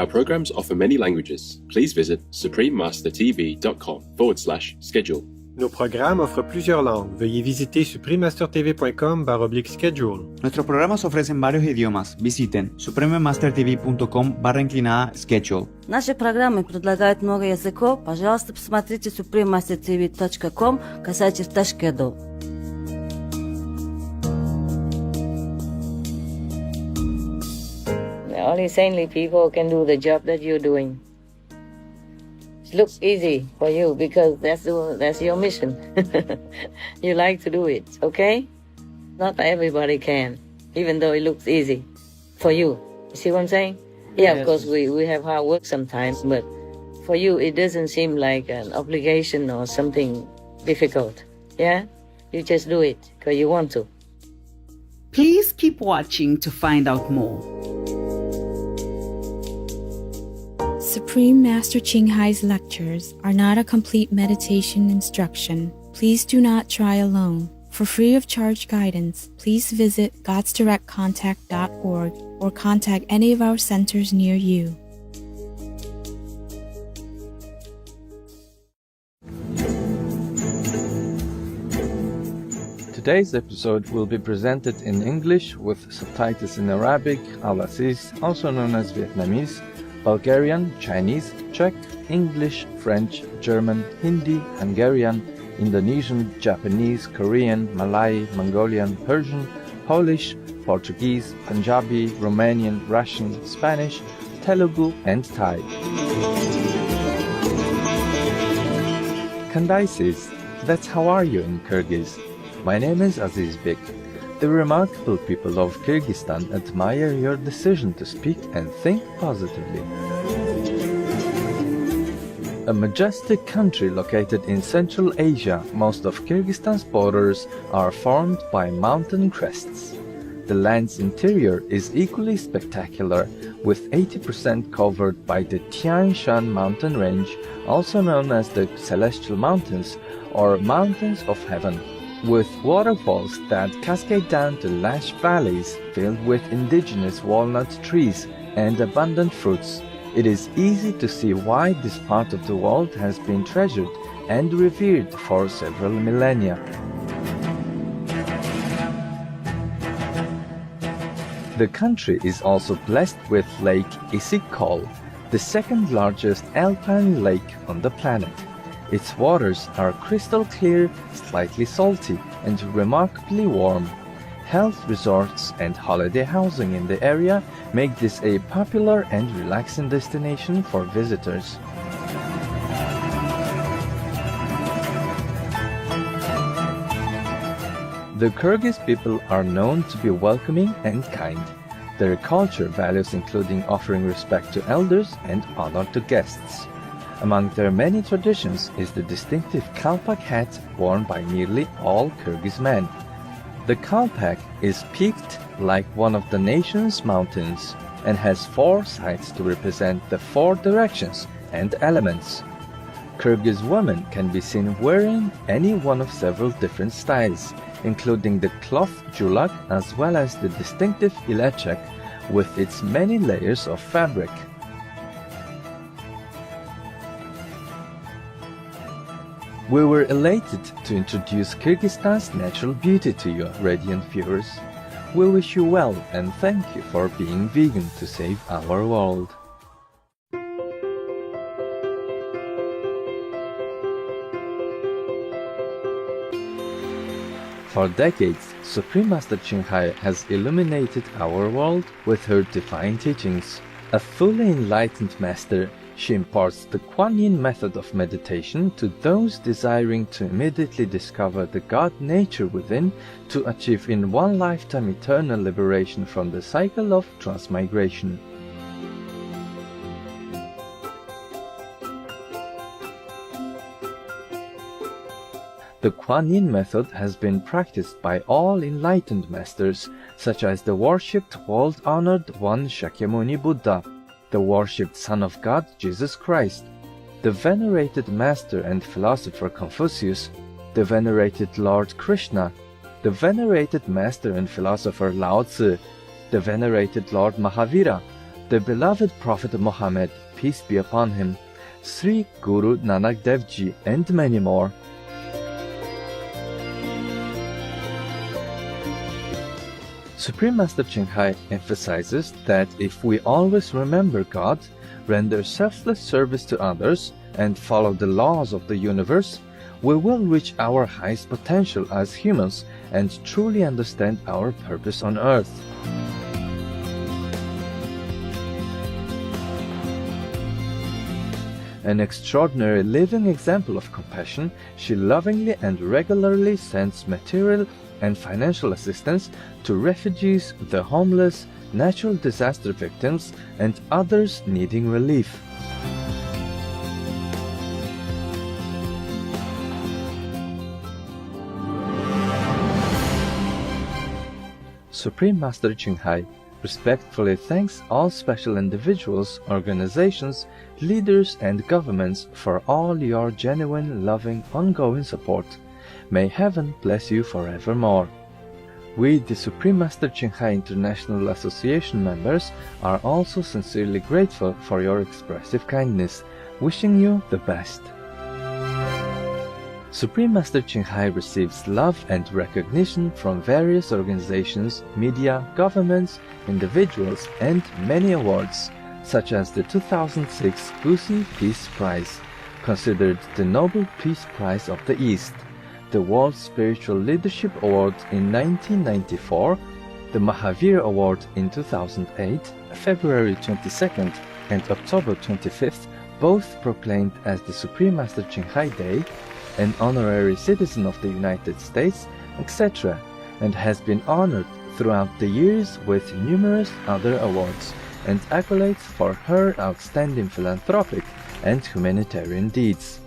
Our programs offer many languages. Please visit suprememastertv.com/schedule. Nos programmes offrent plusieurs langues. Veuillez visiter suprememastertv.com/schedule. Nuestros programas ofrecen varios idiomas. Visiten suprememastertv.com/schedule. Наши программы предлагают много языков. Пожалуйста, посмотрите suprememastertv.com/schedule. Only saintly people can do the job that you're doing. It looks easy for you because that's your mission. You like to do it, okay? Not everybody can, even though it looks easy for you. You see what I'm saying? Yeah, of course we have hard work sometimes, but for you it doesn't seem like an obligation or something difficult. Yeah? You just do it because you want to. Please keep watching to find out more. Supreme Master Ching Hai's lectures are not a complete meditation instruction. Please do not try alone. For free of charge guidance, please visit godsdirectcontact.org or contact any of our centers near you. Today's episode will be presented in English with subtitles in Arabic, Alassis, also known as Vietnamese, Bulgarian, Chinese, Czech, English, French, German, Hindi, Hungarian, Indonesian, Japanese, Korean, Malay, Mongolian, Persian, Polish, Portuguese, Punjabi, Romanian, Russian, Spanish, Telugu, and Thai. Kandai says, "That's how are you in Kyrgyz? My name is Azizbek. The remarkable people of Kyrgyzstan admire your decision to speak and think positively." A majestic country located in Central Asia, most of Kyrgyzstan's borders are formed by mountain crests. The land's interior is equally spectacular, with 80% covered by the Tian Shan mountain range, also known as the Celestial Mountains or Mountains of Heaven, with waterfalls that cascade down to lush valleys filled with indigenous walnut trees and abundant fruits. It is easy to see why this part of the world has been treasured and revered for several millennia. The country is also blessed with Lake Isikkol, the second largest alpine lake on the planet. Its waters are crystal clear, slightly salty, and remarkably warm. Health resorts and holiday housing in the area make this a popular and relaxing destination for visitors. The Kyrgyz people are known to be welcoming and kind. Their culture values including offering respect to elders and honor to guests. Among their many traditions is the distinctive kalpak hat worn by nearly all Kyrgyz men. The kalpak is peaked like one of the nation's mountains and has 4 sides to represent the 4 directions and elements. Kyrgyz women can be seen wearing any one of several different styles, including the cloth julak as well as the distinctive ilechek with its many layers of fabric. We were elated to introduce Kyrgyzstan's natural beauty to you, radiant viewers. We wish you well and thank you for being vegan to save our world. For decades, Supreme Master Ching Hai has illuminated our world with her divine teachings. A fully enlightened master, she imparts the Kuan Yin method of meditation to those desiring to immediately discover the God nature within to achieve in one lifetime eternal liberation from the cycle of transmigration. The Kuan Yin method has been practiced by all enlightened masters, such as the worshipped world-honored one Shakyamuni Buddha, the worshipped Son of God Jesus Christ, the venerated master and philosopher Confucius, the venerated Lord Krishna, the venerated master and philosopher Lao Tzu, the venerated Lord Mahavira, the beloved Prophet Muhammad, peace be upon him, Sri Guru Nanak Dev Ji, and many more. Supreme Master Ching Hai emphasizes that if we always remember God, render selfless service to others, and follow the laws of the universe, we will reach our highest potential as humans and truly understand our purpose on earth. An extraordinary living example of compassion, she lovingly and regularly sends material and financial assistance to refugees, the homeless, natural disaster victims, and others needing relief. Supreme Master Ching Hai respectfully thanks all special individuals, organizations, leaders, and governments for all your genuine, loving, ongoing support. May heaven bless you forevermore. We, the Supreme Master Ching Hai International Association members, are also sincerely grateful for your expressive kindness, wishing you the best. Supreme Master Ching Hai receives love and recognition from various organizations, media, governments, individuals, and many awards, such as the 2006 Gusi Peace Prize, considered the Nobel Peace Prize of the East, the World Spiritual Leadership Award in 1994, the Mahavir Award in 2008, February 22nd and October 25th, both proclaimed as the Supreme Master Ching Hai Day, an honorary citizen of the United States, etc., and has been honored throughout the years with numerous other awards and accolades for her outstanding philanthropic and humanitarian deeds.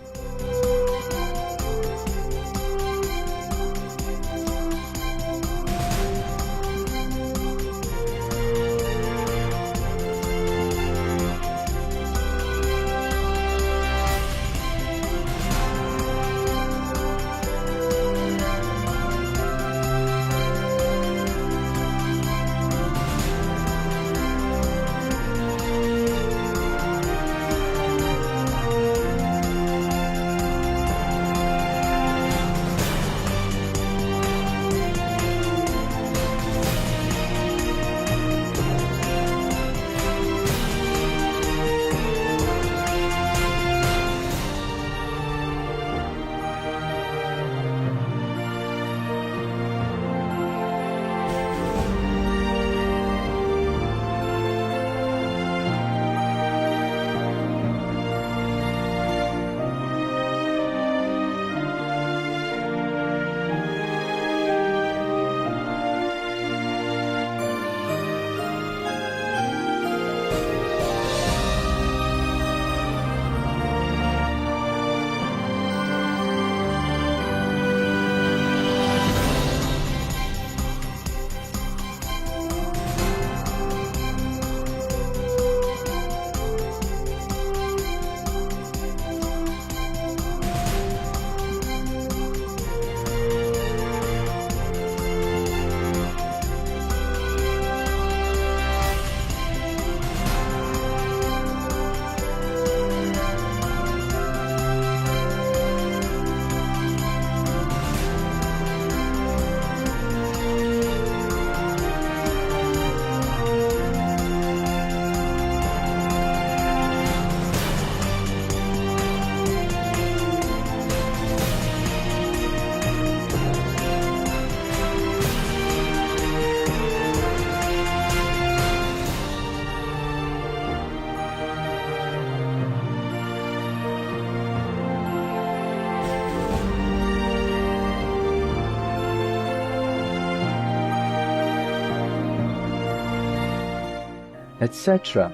etc.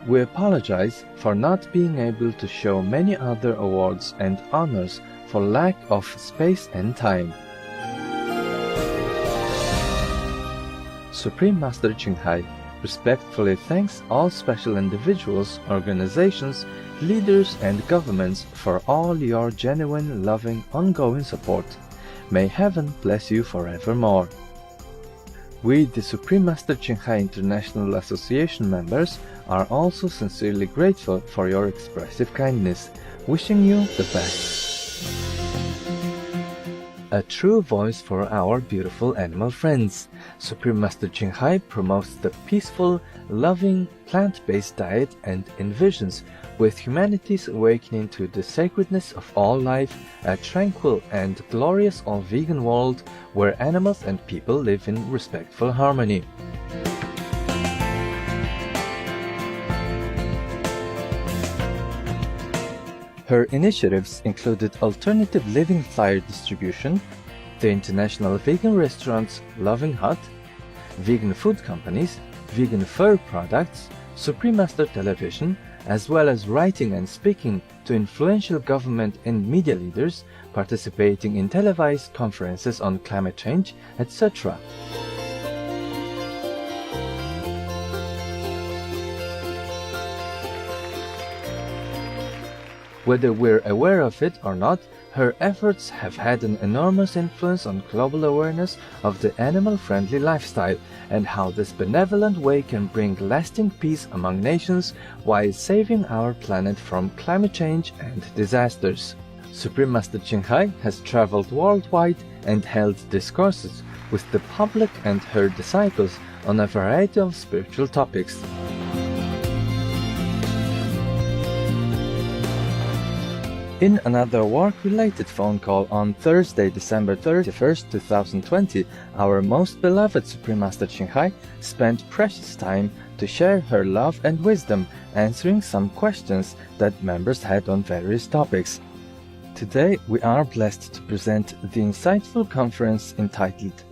We apologize for not being able to show many other awards and honors for lack of space and time. Supreme Master Ching Hai respectfully thanks all special individuals, organizations, leaders, and governments for all your genuine, loving, ongoing support. May heaven bless you forevermore. We, the Supreme Master Ching Hai International Association members, are also sincerely grateful for your expressive kindness, wishing you the best. A true voice for our beautiful animal friends, Supreme Master Ching Hai promotes the peaceful, loving, plant-based diet and envisions, with humanity's awakening to the sacredness of all life, a tranquil and glorious all-vegan world where animals and people live in respectful harmony. Her initiatives included alternative living flyer distribution, the international vegan restaurants Loving Hut, vegan food companies, vegan fur products, Supreme Master Television, as well as writing and speaking to influential government and media leaders, participating in televised conferences on climate change, etc. Whether we're aware of it or not, her efforts have had an enormous influence on global awareness of the animal-friendly lifestyle and how this benevolent way can bring lasting peace among nations while saving our planet from climate change and disasters. Supreme Master Ching Hai has traveled worldwide and held discourses with the public and her disciples on a variety of spiritual topics. In another work-related phone call on Thursday, December 31st, 2020, our most beloved Supreme Master Ching Hai spent precious time to share her love and wisdom, answering some questions that members had on various topics. Today, we are blessed to present the insightful conference entitled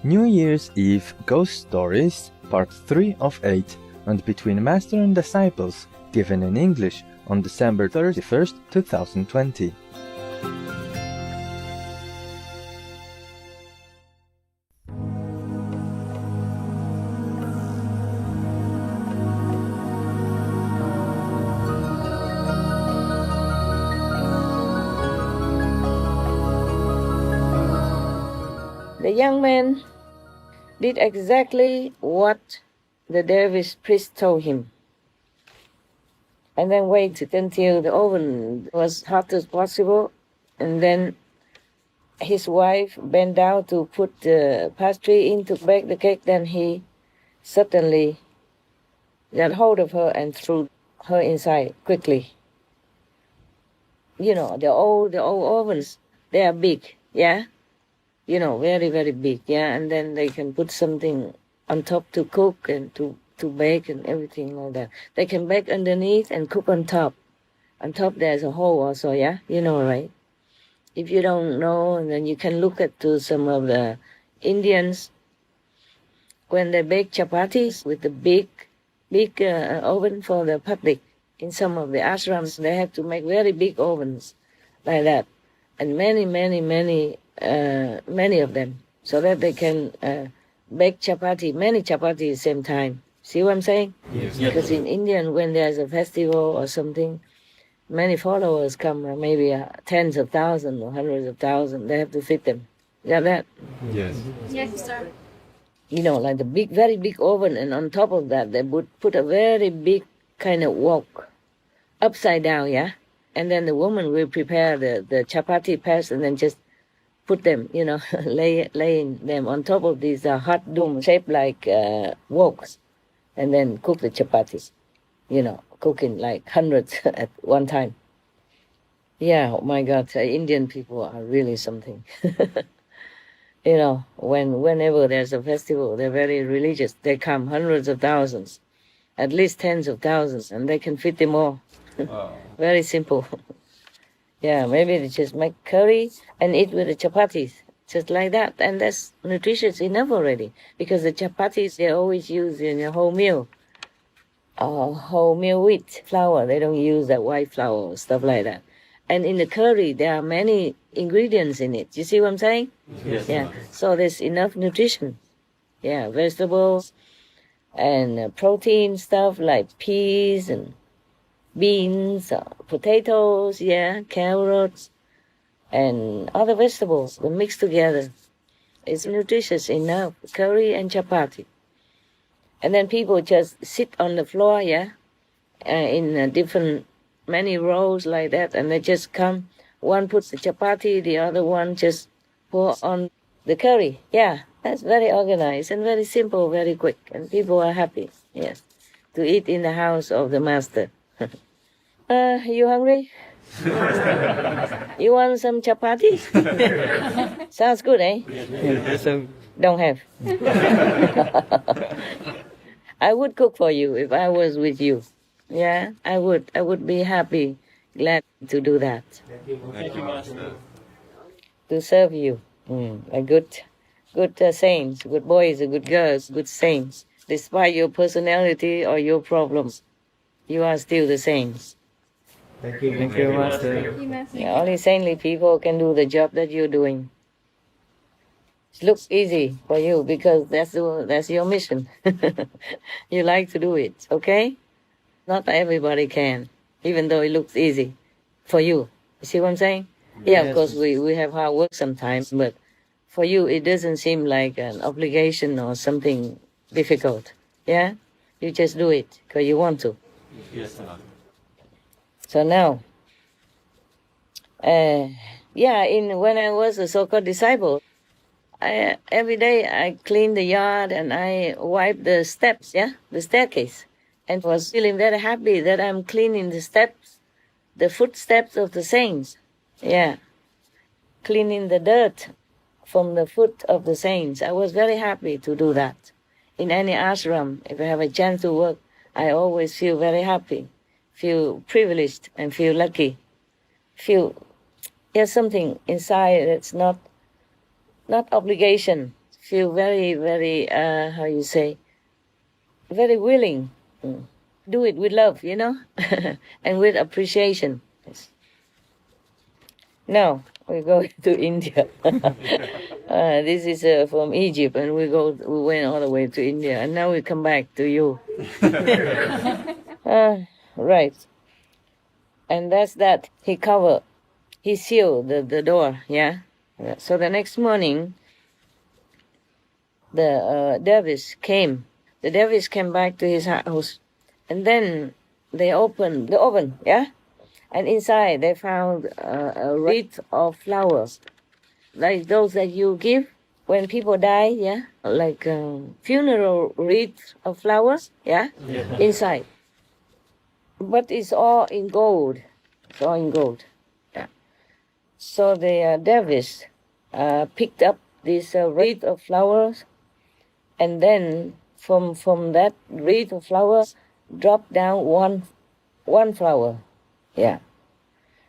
New Year's Eve Ghost Stories, Part 3 of 8, and Between Master and Disciples, given in English, on December 31st, 2020. The young man did exactly what the dervish priest told him, and then waited until the oven was hot as possible, and then his wife bent down to put the pastry in to bake the cake. Then he suddenly got hold of her and threw her inside quickly. You know, the old ovens, they are big, yeah? You know, very, very big, yeah? And then they can put something on top to cook and to bake and everything like that. They can bake underneath and cook on top. On top there's a hole also, yeah? You know, right? If you don't know, then you can look at to some of the Indians when they bake chapatis with the big oven for the public. In some of the ashrams, they have to make very big ovens like that. And many of them, so that they can bake chapati, many chapatis at the same time. See what I'm saying? Yes. Because in India, when there's a festival or something, many followers come, maybe tens of thousands or hundreds of thousands. They have to feed them. You got that? Yes. Yes, sir. You know, like the big, very big oven, and on top of that, they would put a very big kind of wok, upside down, yeah? And then the woman will prepare the chapati paste and then just put them, you know, laying them on top of these hot dome shaped like woks. And then cook the chapatis, you know, cooking like hundreds at one time. Yeah, oh my God, Indian people are really something. You know, whenever there's a festival, they're very religious. They come hundreds of thousands, at least tens of thousands, and they can feed them all. Very simple. Yeah, maybe they just make curry and eat with the chapatis. Just like that, and that's nutritious enough already, because the chapatis they always use in a wholemeal wheat flour. They don't use that white flour or stuff like that. And in the curry, there are many ingredients in it. You see what I'm saying? Yes. Yeah. So there's enough nutrition. Yeah, vegetables and protein stuff like peas and beans, potatoes, yeah, carrots, and other vegetables, they mix together. It's nutritious enough, curry and chapati. And then people just sit on the floor, in different, many rows like that, and they just come. One puts the chapati, the other one just pour on the curry. Yeah, that's very organized and very simple, very quick. And people are happy, yes, to eat in the house of the master. You hungry? You want some chapati? Sounds good, eh? Don't have. I would cook for you if I was with you. Yeah, I would. I would be happy, glad to do that. Thank you, Master. To serve you. A good saints, good boys, good girls, good saints. Despite your personality or your problems, you are still the saints. Thank you, Master. Yeah, only saintly people can do the job that you're doing. It looks easy for you because that's your mission. You like to do it, okay? Not everybody can, even though it looks easy for you. You see what I'm saying? Yeah, of course we have hard work sometimes, but for you it doesn't seem like an obligation or something difficult. Yeah? You just do it because you want to. Yes, Master. So now, when I was a so-called disciple, every day I clean the yard and I wipe the steps, the staircase, and was feeling very happy that I'm cleaning the steps, the footsteps of the saints. Yeah, cleaning the dirt from the foot of the saints. I was very happy to do that. In any ashram, if I have a chance to work, I always feel very happy, feel privileged and feel lucky, feel there's something inside that's not obligation, feel very, very, very willing. Do it with love, and with appreciation. Yes. Now, we go to India. This is from Egypt, and we went all the way to India, and now we come back to you. Right. And that's that. He sealed the door, yeah? So the next morning, the dervish came. The dervish came back to his house, and then they opened the oven, yeah? And inside they found a wreath of flowers, like those that you give when people die, yeah? Like funeral wreath of flowers, yeah? Inside. But it's all in gold. It's all in gold. Yeah. So the dervish picked up this wreath of flowers, and then from that wreath of flowers dropped down one flower. Yeah.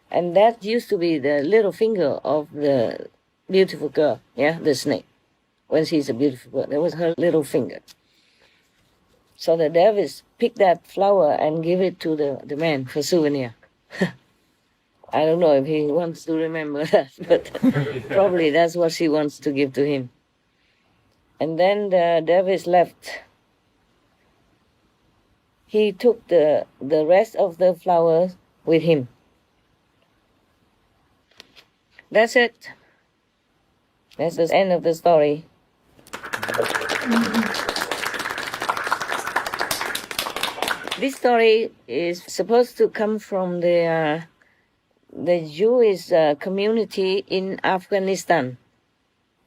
And that used to be the little finger of the beautiful girl, yeah, the snake. When she's a beautiful girl, that was her little finger. So the dervish picked that flower and gave it to the man for souvenir. I don't know if he wants to remember that, but probably that's what she wants to give to him. And then the dervish left. He took the rest of the flowers with him. That's it. That's the end of the story. This story is supposed to come from the Jewish community in Afghanistan,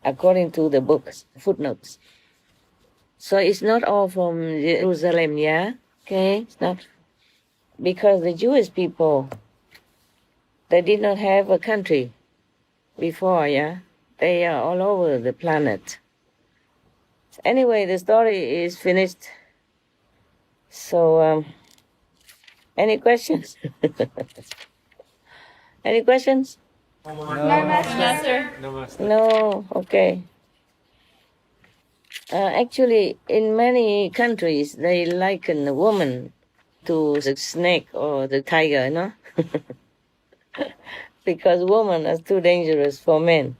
according to the books, footnotes. So it's not all from Jerusalem, yeah? Okay? It's not. Because the Jewish people, they did not have a country before, yeah? They are all over the planet. Anyway, the story is finished. So, any questions? Any questions? No, Master. No, Master. No, okay. Actually, in many countries, they liken a woman to the snake or the tiger, no? Because women are too dangerous for men.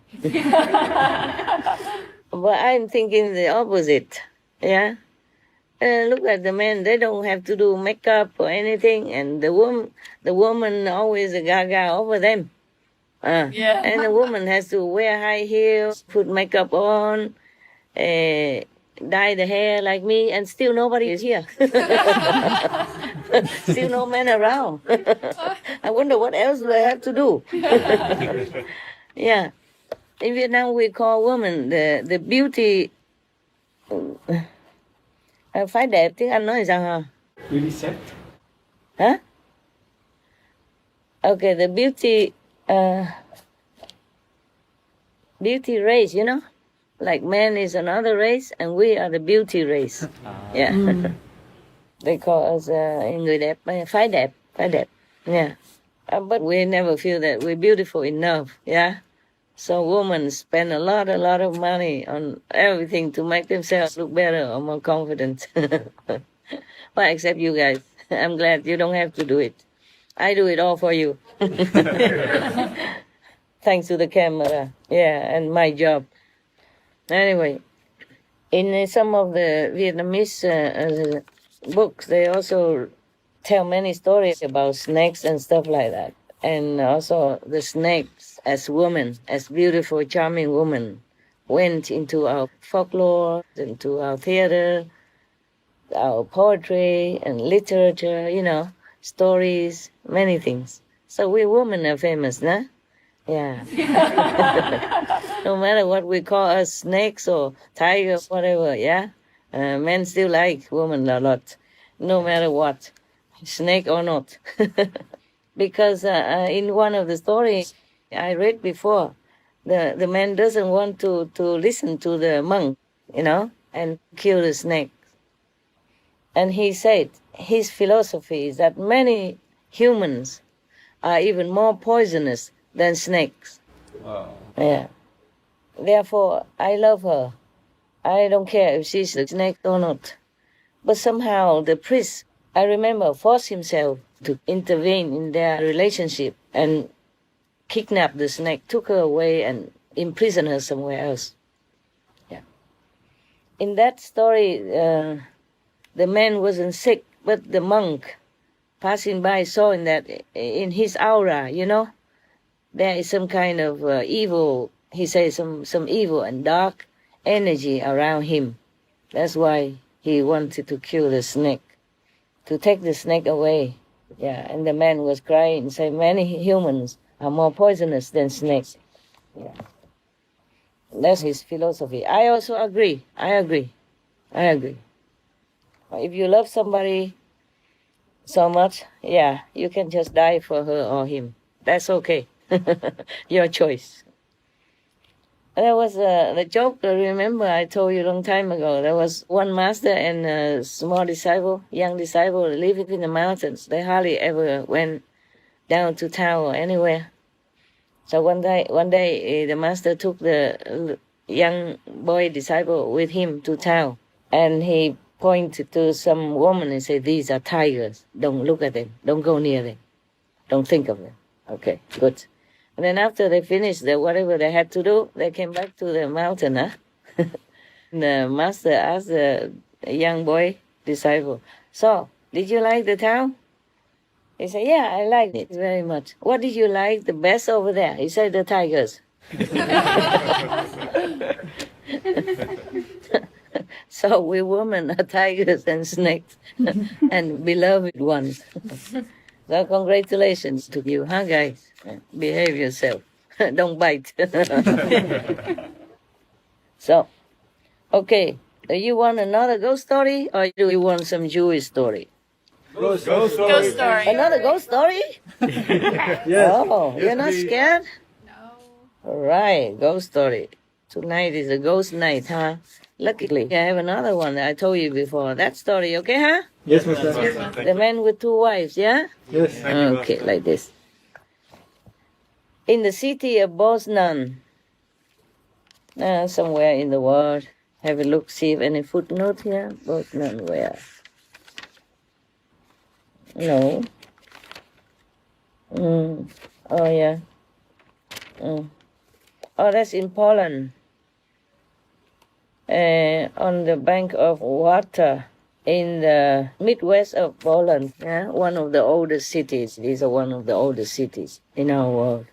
But I'm thinking the opposite, yeah? Look at the men, they don't have to do makeup or anything, and the woman always a gaga over them. Yeah. And a woman has to wear high heels, put makeup on, dye the hair like me, and still nobody is here. Still no man around. I wonder what else do I have to do. Yeah. In Vietnam, we call woman the beauty. Phái đẹp, tiếng Anh nói là sao hả? Beauty set. Huh? Okay, the beauty race, you know? Like man is another race, and we are the beauty race. Yeah. They call us người đẹp, phái đẹp. Yeah. But we never feel that we're beautiful enough, yeah? So women spend a lot of money on everything to make themselves look better or more confident. Well, except you guys. I'm glad you don't have to do it. I do it all for you. Thanks to the camera, yeah, and my job. Anyway, in some of the Vietnamese books, they also tell many stories about snakes and stuff like that. And also the snakes as women, as beautiful, charming women, went into our folklore, into our theater, our poetry and literature, you know, stories, many things. So we women are famous, nah? Yeah. No matter what we call us, snakes or tigers, whatever, yeah? Men still like women a lot, no matter what, snake or not. Because in one of the stories I read before, the man doesn't want to listen to the monk, you know, and kill the snake. And he said his philosophy is that many humans are even more poisonous than snakes. Wow. Yeah. Therefore, I love her. I don't care if she's a snake or not. But somehow the priest, I remember, forced himself to intervene in their relationship and kidnapped the snake, took her away and imprisoned her somewhere else. Yeah. In that story, the man wasn't sick, but the monk passing by saw in his aura, you know, there is some kind of evil, he says some evil and dark energy around him. That's why he wanted to kill the snake, to take the snake away. Yeah, and the man was crying and saying many humans are more poisonous than snakes. Yeah. That's his philosophy. I also agree. I agree. If you love somebody so much, yeah, you can just die for her or him. That's okay. Your choice. There was the joke, I remember I told you a long time ago. There was one master and a small disciple, young disciple, living in the mountains. They hardly ever went down to town or anywhere. So one day the master took the young boy disciple with him to town. And he pointed to some woman and said, "These are tigers. Don't look at them. Don't go near them. Don't think of them." Okay, good. And then after they finished whatever they had to do, they came back to the mountain. The master asked the young boy disciple, "So, did you like the town?" He said, "Yeah, I liked it very much." "What did you like the best over there?" He said, "The tigers." So we women are tigers and snakes and beloved ones. So congratulations to you, huh, guys? Behave yourself. Don't bite. So, okay. Do you want another ghost story or do you want some Jewish story? Ghost story. Another ghost story? Yes. Oh, Yes, you're not please. scared? No. All right, ghost story. Tonight is a ghost night, huh? Luckily, I have another one that I told you before. That story, okay, huh? Yes, Master. The man with two wives, yeah? Yes. Okay, like this. In the city of Bosnan, somewhere in the world, have a look, see if any footnote here. Bosnan, where? No. Oh, yeah. Oh, that's in Poland. On the bank of water in the Midwest of Poland, yeah? One of the oldest cities. These are one of the oldest cities in our world.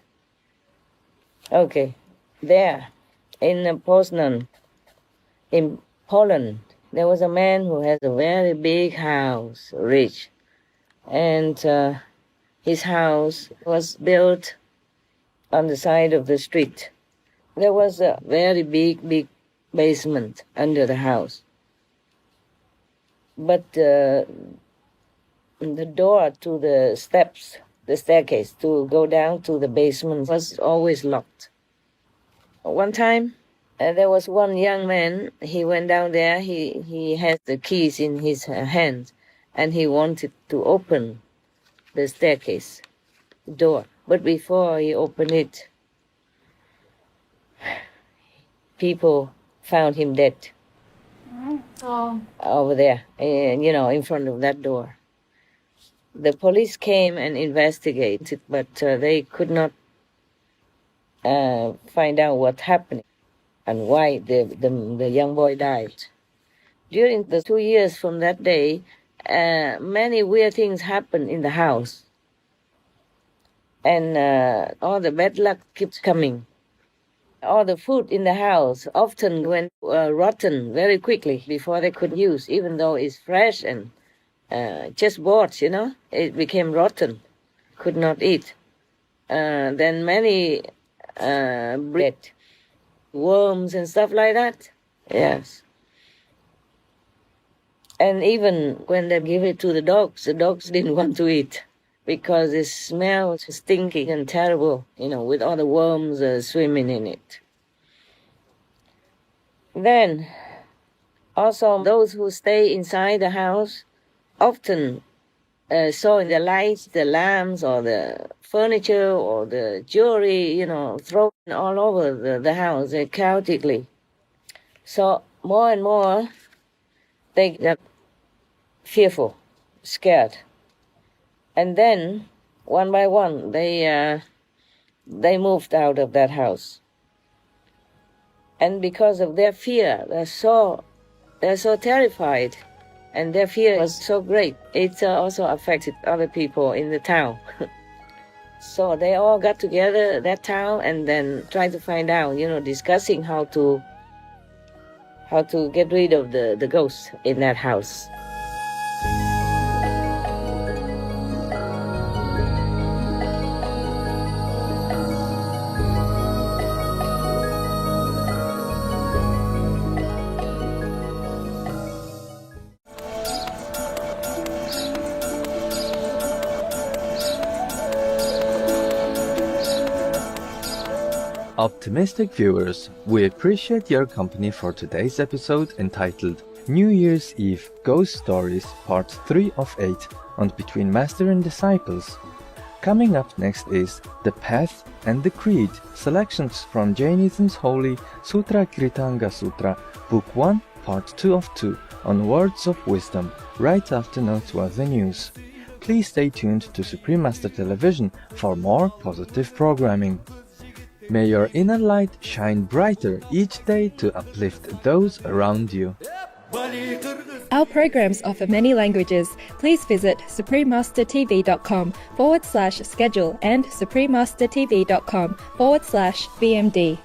Okay, there, in Poznan, in Poland, there was a man who has a very big house, rich, and his house was built on the side of the street. There was a very big basement under the house. But the door to the steps, the staircase to go down to the basement was always locked. One time, there was one young man, he went down there, he had the keys in his hand, and he wanted to open the staircase door. But before he opened it, people found him dead. Over there, in front of that door. The police came and investigated, but they could not find out what happened and why the young boy died. During the 2 years from that day, many weird things happened in the house. And all the bad luck keeps coming. All the food in the house often went rotten very quickly before they could use, even though it's fresh and just bought, it became rotten, could not eat. Then many bread, worms and stuff like that. Yes. And even when they give it to the dogs didn't want to eat because it smelled stinky and terrible, with all the worms swimming in it. Then, also those who stay inside the house often saw in the lights, the lamps or the furniture or the jewelry, thrown all over the house chaotically. So more and more, they got fearful, scared. And then, one by one, they moved out of that house. And because of their fear, they're so terrified, and their fear was so great, it also affected other people in the town. So they all got together, that town, and then tried to find out, discussing how to get rid of the ghosts in that house. Optimistic viewers, we appreciate your company for today's episode entitled New Year's Eve Ghost Stories Part 3 of 8 on Between Master and Disciples. Coming up next is The Path and the Creed, selections from Jainism's holy Sutra Kritanga Sutra, Book 1, Part 2 of 2 on Words of Wisdom, right after noteworthy news. Please stay tuned to Supreme Master Television for more positive programming. May your inner light shine brighter each day to uplift those around you. Our programs offer many languages. Please visit suprememastertv.com/schedule and suprememastertv.com/VMD.